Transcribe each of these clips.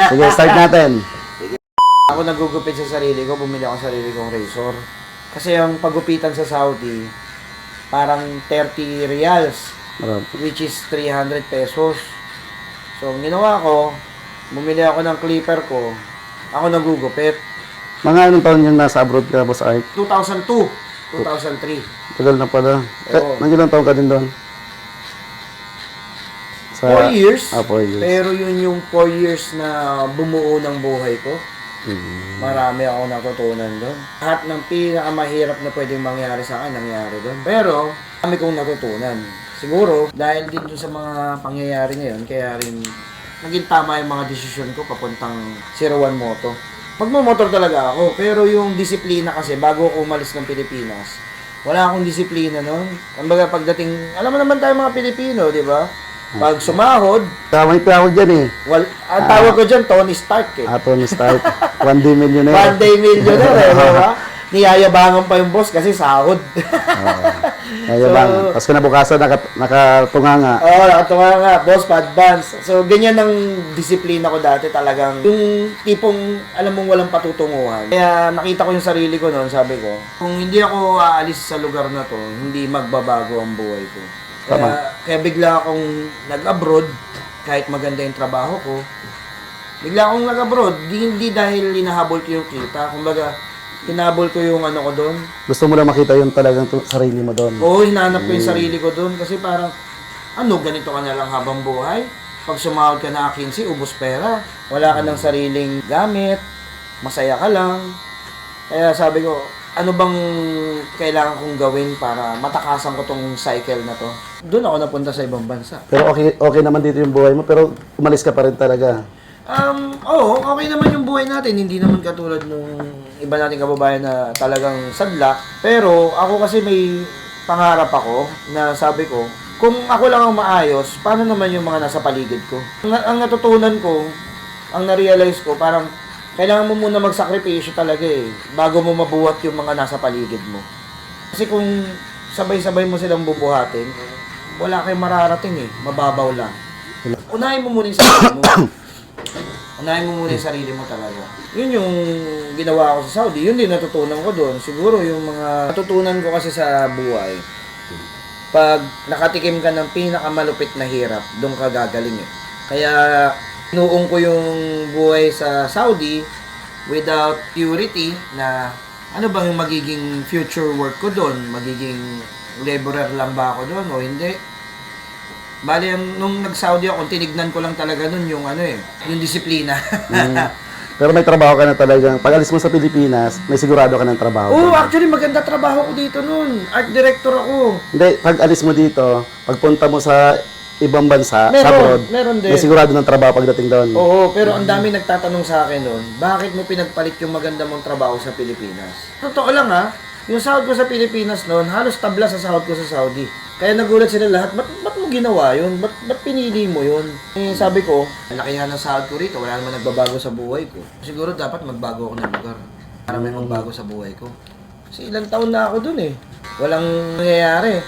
Sige, start natin. Ako nagugupit sa sarili ko, bumili ako ng sarili kong razor. Kasi yung pagupitan sa Saudi, parang 30 reals, which is 300 pesos. So, ang ginawa ko, bumili ako ng clipper ko, ako nagugupit. Mga anong taon yung nasa abroad ka, Boss Art? 2002, 2003. Tagal na pala. Oo. Nangilang taon ka din doon? 4 years. 4 years. Pero yun yung 4 years na bumuo ng buhay ko. Marami ako natutunan doon. Lahat ng pinakamahirap na pwedeng mangyari sa akin, nangyari doon. Pero, kami kong natutunan. Siguro, dahil din doon sa mga pangyayari na yun, kaya rin naging tama yung mga desisyon ko papuntang 01 Moto. Magmamotor talaga ako, pero yung disiplina kasi, bago ako umalis ng Pilipinas, wala akong disiplina noon. Kumbaga pagdating, alam mo naman tayo mga Pilipino, di ba? Pag sumahod, May tawag dyan eh. ang tawag ko dyan, Tony Stark eh. Tony Stark. One day millionaire. One day millionaire eh, di ba? Niyayabangan pa yung boss kasi sahod. Yabang. Tapos kinabukasan, nakatunga nga. Oo, nakatunga nga, boss pa advance. So, ganyan ang disiplina ko dati talagang. Yung tipong, alam mong walang patutunguhan. Kaya nakita ko yung sarili ko noon, sabi ko, kung hindi ako aalis sa lugar na to, hindi magbabago ang buhay ko. Kaya bigla akong nag-abroad, kahit maganda yung trabaho ko. Bigla akong nag-abroad, hindi dahil hinahabol ko yung kita. Kumbaga, hinabol ko yung ano ko doon. Gusto mo lang makita yung talagang sarili mo doon. Oo, hinanap ko yung sarili ko doon. Kasi parang, ganito ka na lang habang buhay. Pag sumahod ka na 15, ubos pera. Wala ka ng sariling gamit. Masaya ka lang. Kaya sabi ko, ano bang kailangan kong gawin para matakasan ko tong cycle na to? Doon ako napunta sa ibang bansa. Pero okay naman dito yung buhay mo, pero umalis ka pa rin talaga. Oo, okay naman yung buhay natin. Hindi naman katulad nung iba nating kababayan na talagang sadlak. Pero ako kasi may pangarap ako na sabi ko, kung ako lang ang maayos, paano naman yung mga nasa paligid ko? Ang natutunan ko, ang na-realize ko, parang kailangan mo muna magsakripisyo talaga eh, bago mo mabuhat yung mga nasa paligid mo. Kasi kung sabay-sabay mo silang bubuhatin, wala kayong mararating eh, mababaw lang. Unahin mo muna yung sarili mo. Unahin mo muna yung sarili mo talaga. Yun yung ginawa ko sa Saudi, yun din natutunan ko doon. Siguro yung mga natutunan ko kasi sa buhay, pag nakatikim ka ng pinakamalupit na hirap, doon ka gagaling eh. Kaya inuong ko yung buhay sa Saudi without purity na ano bang yung magiging future work ko doon? Magiging laborer lang ba ako doon o hindi? Bali, nung nag-Saudi ako, tinignan ko lang talaga nun yung yung disiplina. Pero may trabaho ka na talagang, pag alis mo sa Pilipinas, may sigurado ka ng trabaho. Oo, actually maganda trabaho ko dito nun. Art director ako. Hindi, pag alis mo dito, pagpunta mo sa ibang bansa, sa abroad, meron din. may sigurado ng trabaho pagdating doon. Oo, pero ang dami nagtatanong sa akin noon, bakit mo pinagpalit yung maganda mong trabaho sa Pilipinas? Totoo lang yung sahod ko sa Pilipinas noon, halos tabla sa sahod ko sa Saudi. Kaya nagulat sila lahat, ba't mo ginawa yun? Ba't pinili mo yun? Sabi ko, lakihan ng sahod ko rito, wala naman nagbabago sa buhay ko. Siguro dapat magbago ako ng lugar para may magbago sa buhay ko. Kasi ilang taon na ako dun eh. Walang nangyayari.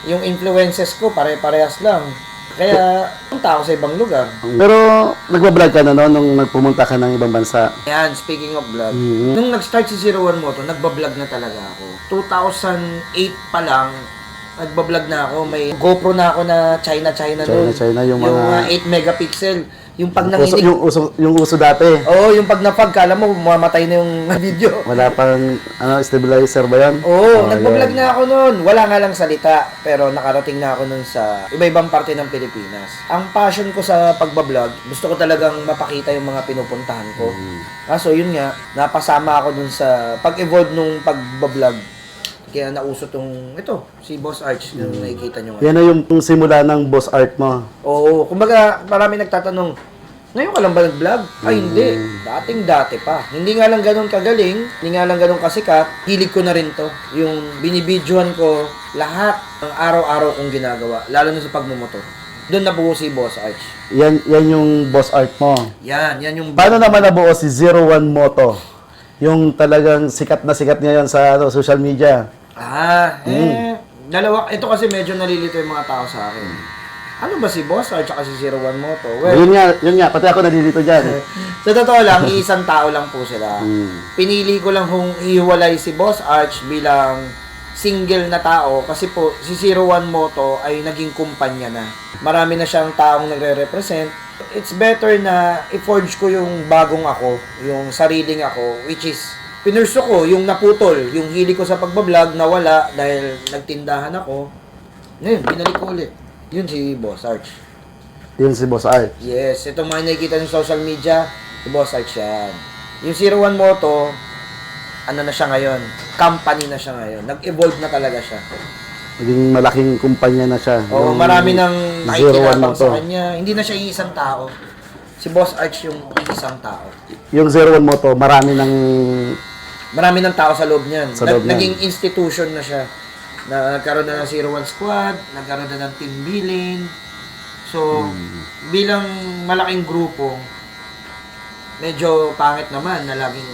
Yung influences ko, pare-parehas lang. Kaya, punta ako sa ibang lugar. Pero, nagbablog ka na noon nung nagpumunta ka ng ibang bansa. Yan, speaking of vlog, nung nag-start si 01 Moto, nagbablog na talaga ako. 2008 pa lang, nagbablog na ako. May GoPro na ako na China doon. China, yung mga 8 megapixel. Yung pag nanginig. Yung uso dati. Oo, yung pag napag, kala mo, mamatay na yung video. Wala pang stabilizer ba yan? Oo, nagbablog na ako noon. Wala nga lang salita, pero nakarating na ako noon sa iba-ibang parte ng Pilipinas. Ang passion ko sa pagbablog, gusto ko talagang mapakita yung mga pinupuntahan ko. Kaso yun nga, napasama ako dun sa pag-evolve nung pagbablog. Kaya nauso tong si Boss Arch yung nakikita nyo. Yan na yung simula ng Boss Art mo. Oo, kumbaga marami nagtatanong, ngayon ka lang ba nag-vlog? Ay hindi, dating-dati pa. Hindi nga lang ganun kagaling, hindi nga lang ganun kasikat, hilig ko na rin to. Yung binibidyohan ko lahat ng araw-araw kong ginagawa, lalo na sa pagmumotor. Doon nabuo si Boss Arch. Yan yung Boss Art mo. Yan yung... Paano naman nabuo si 01 Moto? Yung talagang sikat na sikat ngayon sa social media. Dalawa. Ito kasi medyo nalilito yung mga tao sa akin. ano ba si Boss Arch at si 01 Moto? Well, Yun nga, pati ako nalilito dyan. sa totoo lang, isang tao lang po sila. Pinili ko lang kung ihiwalay si Boss Arch bilang single na tao kasi po si 01 Moto ay naging kumpanya na. Marami na siyang taong nagre-represent. It's better na i-forge ko yung bagong ako, yung sariling ako, which is pinurso ko yung naputol, yung hili ko sa pagbablog nawala dahil nagtindahan ako. Ngayon, binalik ko ulit. Yun si Boss Arch. Yun si Boss Art. Yes, itong mga nakikita ng social media, si Boss Arch yan. Yung 01 Moto, ano na siya ngayon? Company na siya ngayon. Nag-evolve na talaga siya. Naging malaking kumpanya na siya. Oo, Yung marami nang 01 nakikinabang Moto. sa kanya. Hindi na siya isang tao. Si Boss Arch yung isang tao. Yung 01 Moto, Marami ng tao sa loob niyan. Sa loob niyan. Naging institution na siya. Nagkaroon na ng 01 Squad, nagkaroon na ng Team Bilin. So, bilang malaking grupo, medyo pangit naman na laging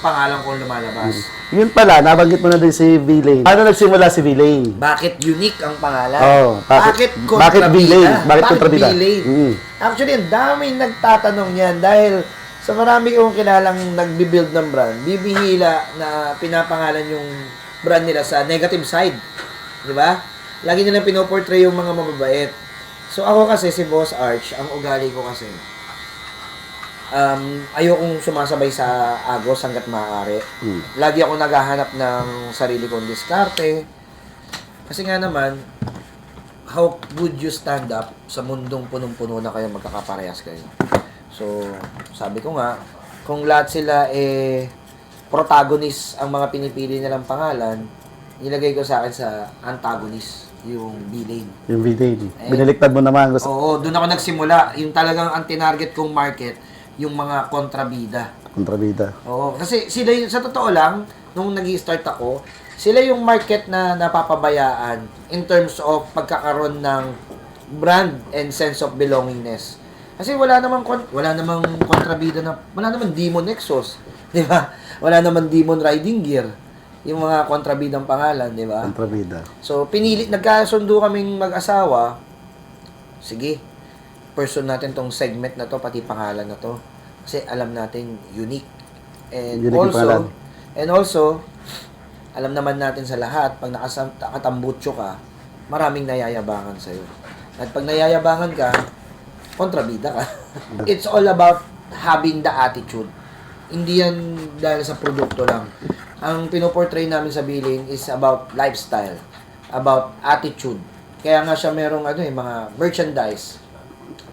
pangalan kong lumalabas. Yun pala, nabanggit mo na din si V-Lane. Paano nagsimula si V-Lane? Bakit unique ang pangalan? Bakit kontrabida? V-Lane? Bakit kontrabida? V-Lane? Actually, ang daming nagtatanong yan dahil sa marami kong kilalang nagbi-build ng brand, bibihila na pinapangalan yung brand nila sa negative side. Di ba? Lagi nilang pinoportray yung mga mababait. So, ako kasi, si Boss Arch, ang ugali ko kasi, ayokong sumasabay sa agos hanggat maaari. Lagi ako naghahanap ng sarili kong diskarte. Kasi nga naman, how would you stand up sa mundong punong-puno na kayo magkakaparehas kayo? So, sabi ko nga, kung lahat sila protagonist ang mga pinipili nilang pangalan, nilagay ko sa akin sa antagonist, yung B-Lane. Yung V-Lane. Binaliktad mo naman. Oo, doon ako nagsimula. Yung talagang ang tinarget kong market, yung mga kontrabida. Kontrabida. Oo, kasi sila yung, sa totoo lang, nung nag-i-start ako, sila yung market na napapabayaan in terms of pagkakaroon ng brand and sense of belongingness. Kasi wala namang kontrabida na, wala namang Demon Nexus, di ba? Wala namang Demon Riding Gear. Yung mga kontrabidang pangalan, di ba? Kontrabida. So, nagkasundo kaming mag-asawa. Sige, person natin tong segment na to, pati pangalan na to. Kasi alam natin, unique. And Unique yung pangalan. also, alam naman natin sa lahat, pag nakatambutso ka, maraming nayayabangan sa'yo. At pag nayayabangan ka, kontrabida ka. It's all about having the attitude. Hindi yan dahil sa produkto lang. Ang pinoportray namin sa Bilin is about lifestyle, about attitude. Kaya nga siya merong mga merchandise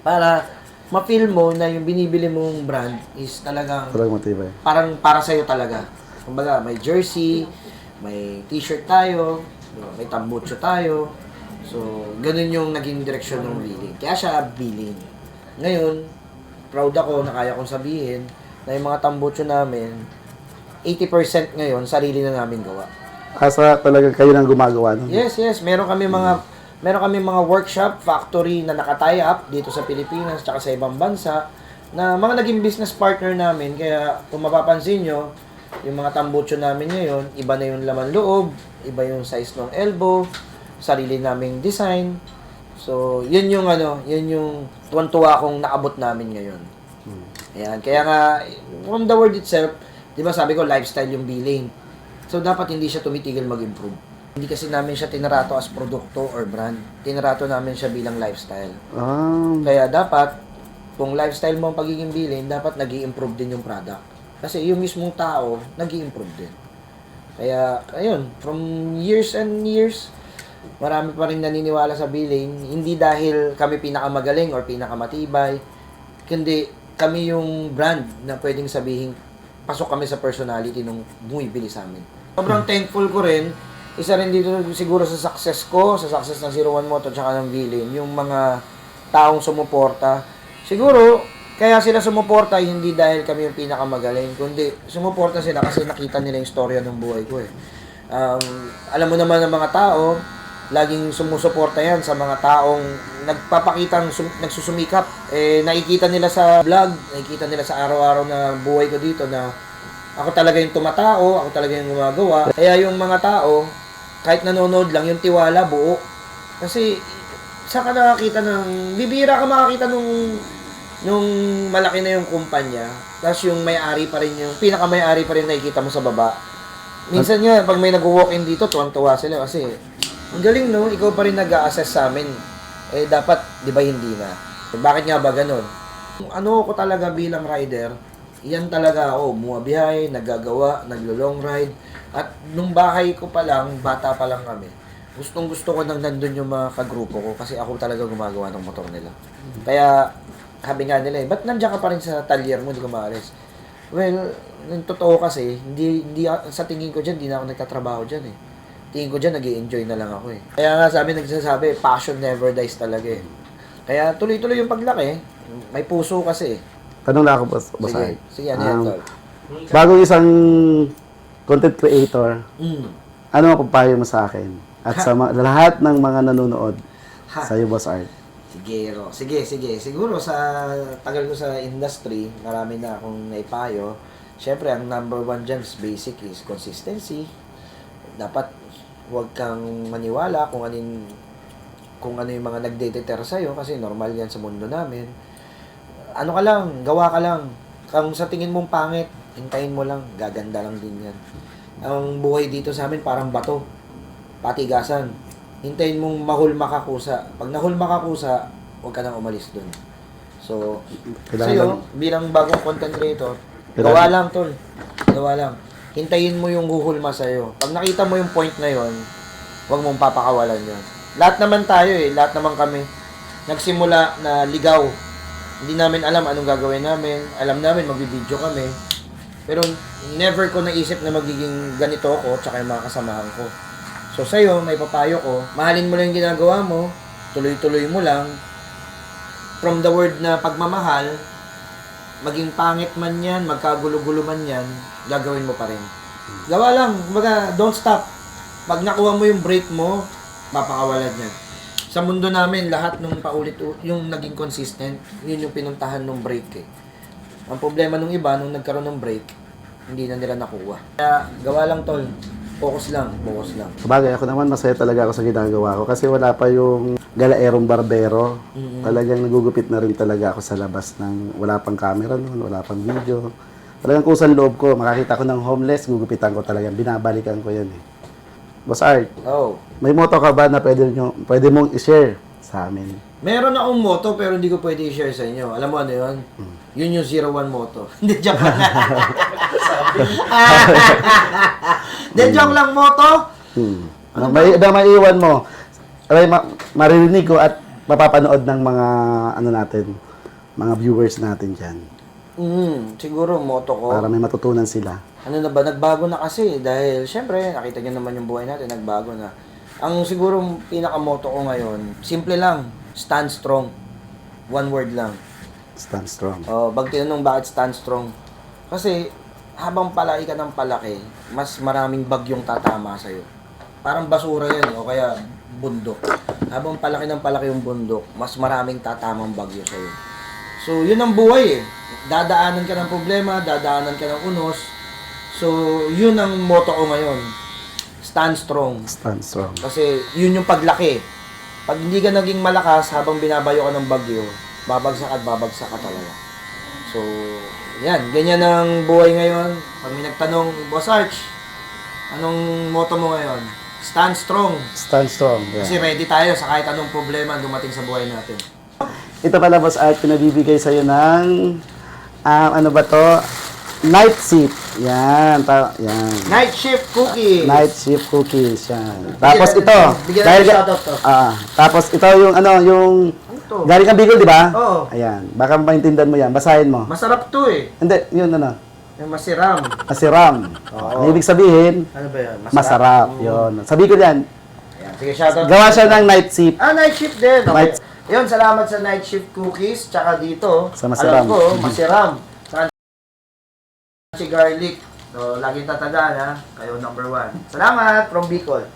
para ma-feel mo na yung binibili mong brand is talagang matibay. parang para sa'yo talaga. Kumbaga, may jersey, may t-shirt tayo, may tambutso tayo. So, ganun yung naging direksyon ng Bilin. Kaya siya Bilin. Ngayon, proud ako na kaya kong sabihin na yung mga tambutso namin, 80% ngayon, sarili na namin gawa. Asa talaga kayo nang gumagawa nun? Yes. Meron kami mga workshop, factory na naka-tie up dito sa Pilipinas tsaka sa ibang bansa na mga naging business partner namin. Kaya kung mapapansin nyo, yung mga tambutso namin ngayon, iba na yung laman loob, iba yung size ng elbow, sarili naming design. So, yun yung tuwan-tuwa kong naabot namin ngayon. Ayan, kaya nga, from the word itself, di ba sabi ko, lifestyle yung B-Lane. So, dapat hindi siya tumitigil mag-improve. Hindi kasi namin siya tinarato as produkto or brand. Tinarato namin siya bilang lifestyle. Kaya dapat, kung lifestyle mo ang pagiging B-Lane, dapat nag-i-improve din yung product. Kasi yung mismong tao, nag-i-improve din. Kaya, ayun, from years and years, marami pa rin naniniwala sa B-Lane. Hindi dahil kami pinakamagaling or pinakamatibay, kundi kami yung brand na pwedeng sabihin pasok kami sa personality nung bumibili sa amin. Sobrang thankful ko rin. Isa rin dito siguro sa success ko, sa success ng 01 Moto at ng Bilin, yung mga taong sumuporta. Siguro, kaya sila sumuporta hindi dahil kami yung pinakamagaling, kundi sumuporta sila kasi nakita nila yung storya ng buhay ko eh. Alam mo naman ng mga tao, laging sumusuporta yan sa mga taong nagpapakitang nagsusumikap. Nakikita nila sa vlog, nakikita nila sa araw-araw na buhay ko dito na ako talaga yung tumatao, ako talaga yung gumagawa. Kaya yung mga tao, kahit nanonood lang, yung tiwala buo. Kasi saan ka nakakita ng, bibira ka makakita nung malaki na yung kumpanya, tapos yung may-ari pa rin yung, pinaka-may-ari pa rin nakikita mo sa baba. Minsan nga, pag may nag-walk-in dito, tuwang-tuwa sila kasi, ang galing no, ikaw pa rin nag-a-assess sa amin. Eh, dapat, di ba hindi na? Bakit nga ba ganun? Ano ko talaga bilang rider, yan talaga ako, bumabiyahe, naggagawa, naglo-long ride, at nung bahay ko pa lang, bata pa lang kami, gustong gusto ko nang nandun yung mga kagrupo ko kasi ako talaga gumagawa ng motor nila. Kaya, sabi nga nila ba't nandiyan ka pa rin sa talyer mo, hindi ka maalis? Well, yung totoo kasi, hindi, sa tingin ko dyan, hindi na ako nagtatrabaho dyan eh. Tingin ko dyan, nag-i-enjoy na lang ako eh. Kaya nga nagsasabi, passion never dies talaga eh. Kaya tuloy-tuloy yung paglaki, may puso kasi eh. Tanong na ako, boss Sige, Art. sige, ano yan, tol? Bago isang content creator, Mm. ano ang papayo mo sa akin? At sa lahat ng mga nanonood Ha. sa iyo, Boss Art. Sige. Siguro sa tagal ko sa industry, marami na akong naipayo. Siyempre, ang number one dyan is basic is consistency. Dapat huwag kang maniwala kung ano yung mga nagdedeter sa'yo kasi normal yan sa mundo namin. Ano ka lang, gawa ka lang. Kung sa tingin mong pangit, hintayin mo lang, gaganda lang din yan. Ang buhay dito sa amin parang bato, patigasan. Hintayin mong mahulma ka kusa. Pag nahulma ka kusa, huwag ka nang umalis dun. So, sa'yo, bilang bagong content creator, gawa lang, tol. Gawa lang. Hintayin mo yung huhulma sa'yo. Pag nakita mo yung point na yon, huwag mong papakawalan yun. Lahat naman tayo eh, lahat naman kami. Nagsimula na ligaw. Hindi namin alam anong gagawin namin. Alam namin, magbibideo kami. Pero never ko naisip na magiging ganito ako tsaka yung mga kasamahan ko. So sa'yo, may papayo ko, mahalin mo lang yung ginagawa mo, tuloy-tuloy mo lang. From the word na pagmamahal, maging pangit man yan, magkagulo-gulo man yan, gagawin mo pa rin. Gawa lang, kumbaga, don't stop. Pag nakuha mo yung break mo, mapakawalan yan. Sa mundo namin, lahat nung paulit, yung naging consistent, yun yung pinuntahan ng break eh. Ang problema nung iba, nung nagkaroon ng break, hindi na nila nakuha. Kaya, gawa lang tol. Focus lang. Sabagay, ako naman masaya talaga ako sa ginagawa ko kasi wala pa yung galaerong barbero. Talagang nagugupit na rin talaga ako sa labas ng wala pang camera noon, wala pang video. Talagang kusang loob ko, makakita ko ng homeless, gugupitan ko talaga, binabalikan ko yan eh. Boss Art, Oh. may moto ka ba na pwede mong i-share sa amin? Meron akong moto pero hindi ko pwede i-share sa inyo. Alam mo ano yun? Yun yung 01 moto. Hindi, joke lang. Hindi, joke lang moto. May maiiwan mo. Maririnig ko at mapapanood ng mga mga viewers natin dyan. Siguro moto ko. Para may matutunan sila. Ano na ba, nagbago na kasi dahil syempre nakita niyo naman yung buhay natin, nagbago na. Ang siguro pinaka-moto ko ngayon, simple lang, stand strong. One word lang. Stand strong. Oh, pag tinanong bakit stand strong? Kasi habang palaki ka ng palaki, mas maraming bagyong tatama sa'yo. Parang basura yan, o kaya bundok. Habang palaki ng palaki yung bundok, mas maraming tatamang bagyo sa'yo. So, yun ang buhay eh. Dadaanan ka ng problema, dadaanan ka ng unos. So, yun ang motto ko ngayon. Stand strong. Stand strong. Kasi yun yung paglaki. Pag hindi ka naging malakas habang binabayo ka ng bagyo, babagsak ka talaga. So, yan. Ganyan ang buhay ngayon. Pag may nagtanong, Boss Arch, anong motto mo ngayon? Stand strong. Stand strong. Yeah. Kasi ready tayo sa kahit anong problema dumating sa buhay natin. Ito pala, Boss Art, pinabibigay sa'yo ng, ano ba to? Night shift. Yan. Yan. Night shift cookie. Night shift cookies. Yan. Tapos ito. Bigyan natin shoutout to. Tapos ito yung, yung, to? galing kang Bicol, di ba? Oo. Ayan. Baka maintindihan mo yan. Basahin mo. Masarap to eh. Hindi, yun Yung masiram. Masiram. Oo. Ang ibig sabihin, Ano ba yun? masarap. Yun. Sabi ko yan. Ayan. Sige, shoutout. Gawa siya ng night shift. Night shift din. Okay. Night- Yun, salamat sa night shift cookies. Tsaka dito, Sa masiram. alam ko, masiram. Si garlic. So, laging tatandaan ha. Kayo number 1. Salamat from Bicol.